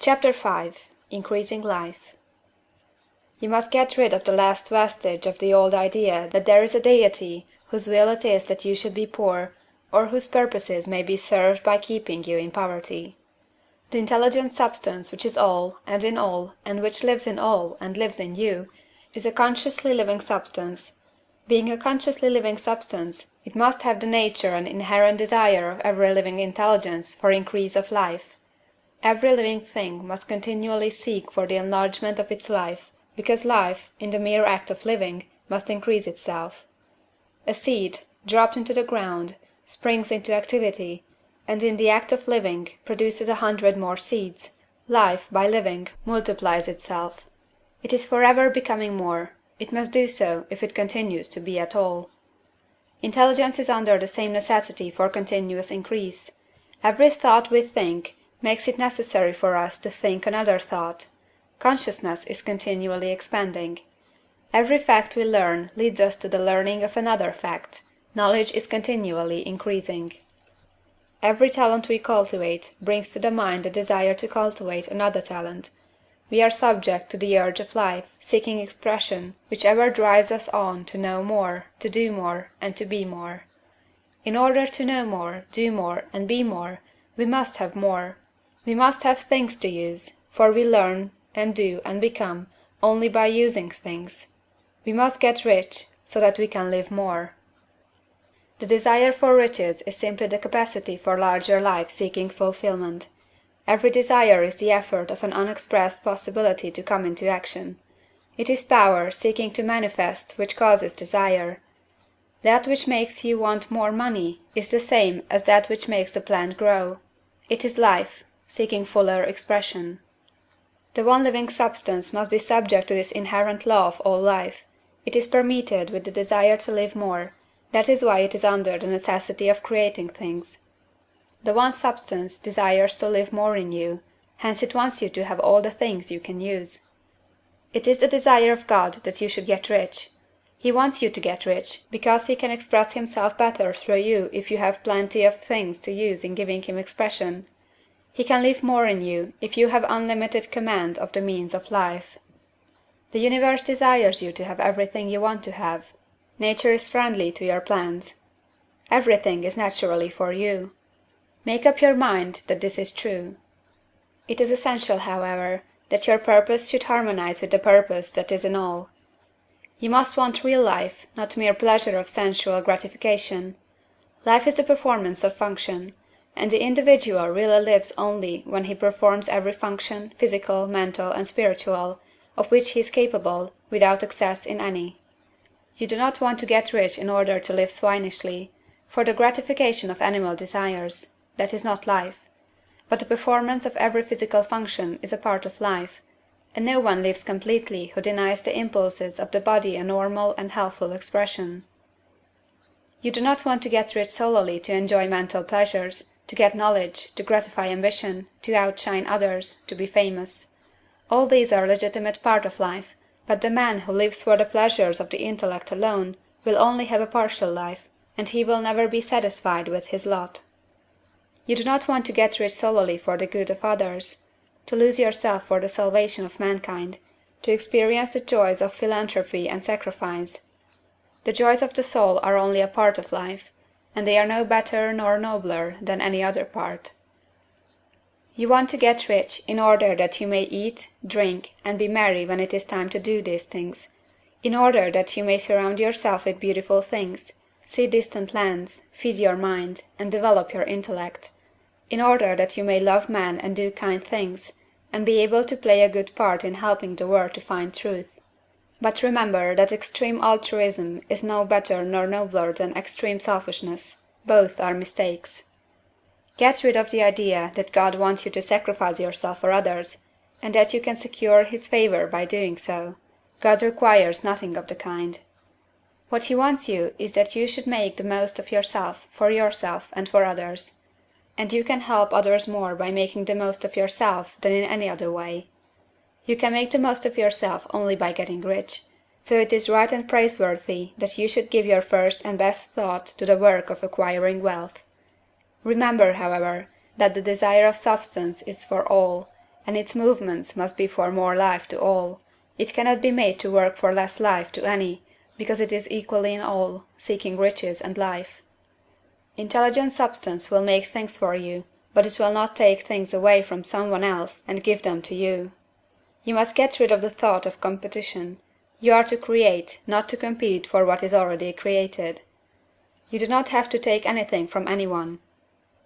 Chapter 5. Increasing Life. You must get rid of the last vestige of the old idea that there is a Deity whose will it is that you should be poor, or whose purposes may be served by keeping you in poverty. The intelligent substance which is all, and in all, and which lives in all, and lives in you, is a consciously living substance. Being a consciously living substance, it must have the nature and inherent desire of every living intelligence for increase of life. Every living thing must continually seek for the enlargement of its life, because life, in the mere act of living, must increase itself. A seed, dropped into the ground, springs into activity, and in the act of living produces 100 more seeds. Life, by living, multiplies itself. It is forever becoming more. It must do so if it continues to be at all. Intelligence is under the same necessity for continuous increase. Every thought we think makes it necessary for us to think another thought. Consciousness is continually expanding. Every fact we learn leads us to the learning of another fact. Knowledge is continually increasing. Every talent we cultivate brings to the mind the desire to cultivate another talent. We are subject to the urge of life, seeking expression, which ever drives us on to know more, to do more, and to be more. In order to know more, do more, and be more, we must have more. We must have things to use, for we learn, and do, and become, only by using things. We must get rich, so that we can live more. The desire for riches is simply the capacity for larger life seeking fulfillment. Every desire is the effort of an unexpressed possibility to come into action. It is power seeking to manifest which causes desire. That which makes you want more money is the same as that which makes the plant grow. It is life, seeking fuller expression. The one living substance must be subject to this inherent law of all life. It is permeated with the desire to live more. That is why it is under the necessity of creating things. The one substance desires to live more in you, hence it wants you to have all the things you can use. It is the desire of God that you should get rich. He wants you to get rich, because he can express himself better through you if you have plenty of things to use in giving him expression. He can live more in you if you have unlimited command of the means of life. The universe desires you to have everything you want to have. Nature is friendly to your plans. Everything is naturally for you. Make up your mind that this is true. It is essential, however, that your purpose should harmonize with the purpose that is in all. You must want real life, not mere pleasure of sensual gratification. Life is the performance of function, and the individual really lives only when he performs every function, physical, mental, and spiritual, of which he is capable, without excess in any. You do not want to get rich in order to live swinishly, for the gratification of animal desires. That is not life. But the performance of every physical function is a part of life, and no one lives completely who denies the impulses of the body a normal and healthful expression. You do not want to get rich solely to enjoy mental pleasures, to get knowledge, to gratify ambition, to outshine others, to be famous. All these are legitimate part of life, but the man who lives for the pleasures of the intellect alone will only have a partial life, and he will never be satisfied with his lot. You do not want to get rich solely for the good of others, to lose yourself for the salvation of mankind, to experience the joys of philanthropy and sacrifice. The joys of the soul are only a part of life, and they are no better nor nobler than any other part. You want to get rich in order that you may eat, drink, and be merry when it is time to do these things, in order that you may surround yourself with beautiful things, see distant lands, feed your mind, and develop your intellect, in order that you may love men and do kind things, and be able to play a good part in helping the world to find truth. But remember that extreme altruism is no better nor nobler than extreme selfishness. Both are mistakes. Get rid of the idea that God wants you to sacrifice yourself for others, and that you can secure his favor by doing so. God requires nothing of the kind. What he wants you is that you should make the most of yourself, for yourself, and for others. And you can help others more by making the most of yourself than in any other way. You can make the most of yourself only by getting rich, so it is right and praiseworthy that you should give your first and best thought to the work of acquiring wealth. Remember, however, that the desire of substance is for all, and its movements must be for more life to all. It cannot be made to work for less life to any, because it is equally in all, seeking riches and life. Intelligent substance will make things for you, but it will not take things away from someone else and give them to you. You must get rid of the thought of competition. You are to create, not to compete for what is already created. You do not have to take anything from anyone.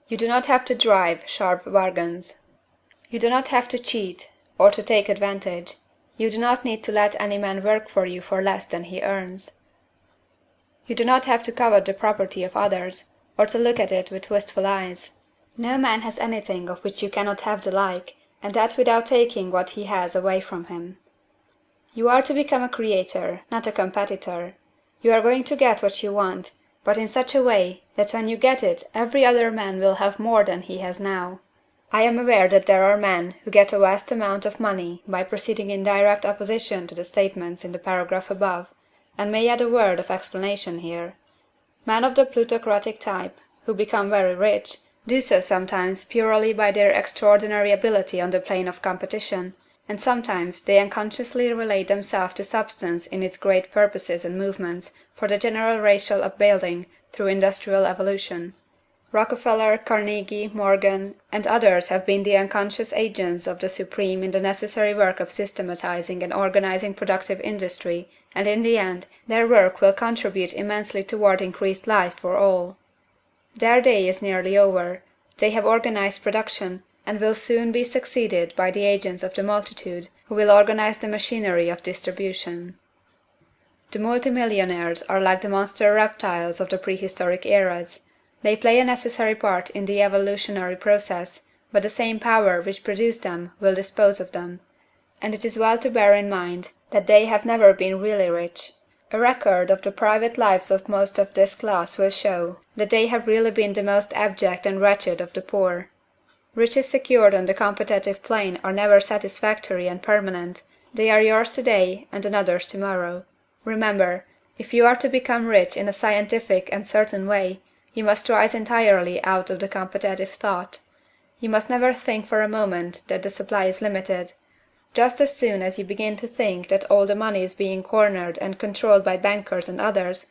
You do not have to drive sharp bargains. You do not have to cheat, or to take advantage. You do not need to let any man work for you for less than he earns. You do not have to covet the property of others, or to look at it with wistful eyes. No man has anything of which you cannot have the like, and that without taking what he has away from him. You are to become a creator, not a competitor. You are going to get what you want, but in such a way that when you get it every other man will have more than he has now. I am aware that there are men who get a vast amount of money by proceeding in direct opposition to the statements in the paragraph above, and may add a word of explanation here. Men of the plutocratic type, who become very rich, do so sometimes purely by their extraordinary ability on the plane of competition, and sometimes they unconsciously relate themselves to substance in its great purposes and movements for the general racial upbuilding through industrial evolution. Rockefeller, Carnegie, Morgan, and others have been the unconscious agents of the supreme in the necessary work of systematizing and organizing productive industry, and in the end, their work will contribute immensely toward increased life for all. Their day is nearly over. They have organized production, and will soon be succeeded by the agents of the multitude, who will organize the machinery of distribution. The multimillionaires are like the monster reptiles of the prehistoric eras. They play a necessary part in the evolutionary process, but the same power which produced them will dispose of them. And it is well to bear in mind that they have never been really rich. A record of the private lives of most of this class will show that they have really been the most abject and wretched of the poor. Riches secured on the competitive plane are never satisfactory and permanent. They are yours today and another's tomorrow. Remember, if you are to become rich in a scientific and certain way, you must rise entirely out of the competitive thought. You must never think for a moment that the supply is limited. Just as soon as you begin to think that all the money is being cornered and controlled by bankers and others,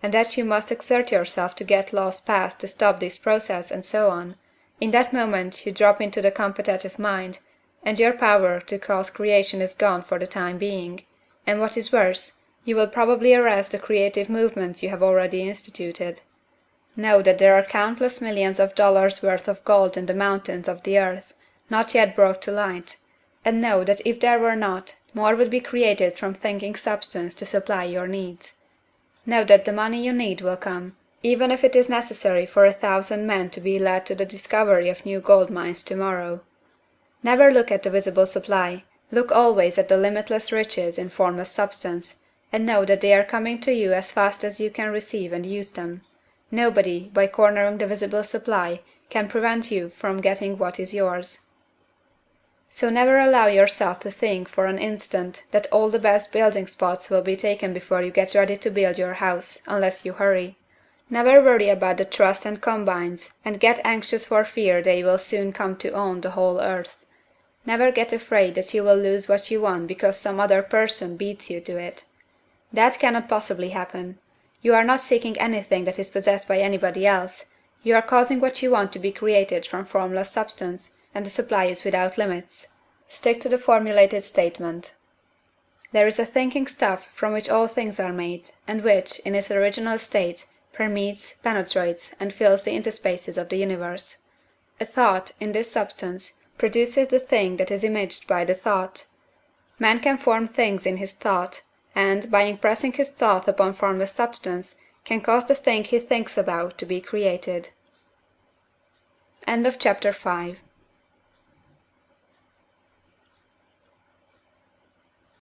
and that you must exert yourself to get laws passed to stop this process and so on, in that moment you drop into the competitive mind, and your power to cause creation is gone for the time being, and what is worse, you will probably arrest the creative movements you have already instituted. Know that there are countless millions of dollars worth of gold in the mountains of the earth, not yet brought to light, and know that if there were not, more would be created from thinking substance to supply your needs. Know that the money you need will come, even if it is necessary for 1,000 men to be led to the discovery of new gold mines tomorrow. Never look at the visible supply, look always at the limitless riches in formless substance, and know that they are coming to you as fast as you can receive and use them. Nobody, by cornering the visible supply, can prevent you from getting what is yours. So never allow yourself to think for an instant that all the best building spots will be taken before you get ready to build your house, unless you hurry. Never worry about the trusts and combines, and get anxious for fear they will soon come to own the whole earth. Never get afraid that you will lose what you want because some other person beats you to it. That cannot possibly happen. You are not seeking anything that is possessed by anybody else. You are causing what you want to be created from formless substance, and the supply is without limits. Stick to the formulated statement. There is a thinking stuff from which all things are made, and which, in its original state, permeates, penetrates, and fills the interspaces of the universe. A thought, in this substance, produces the thing that is imaged by the thought. Man can form things in his thought, and, by impressing his thought upon formless substance, can cause the thing he thinks about to be created. End of chapter 5.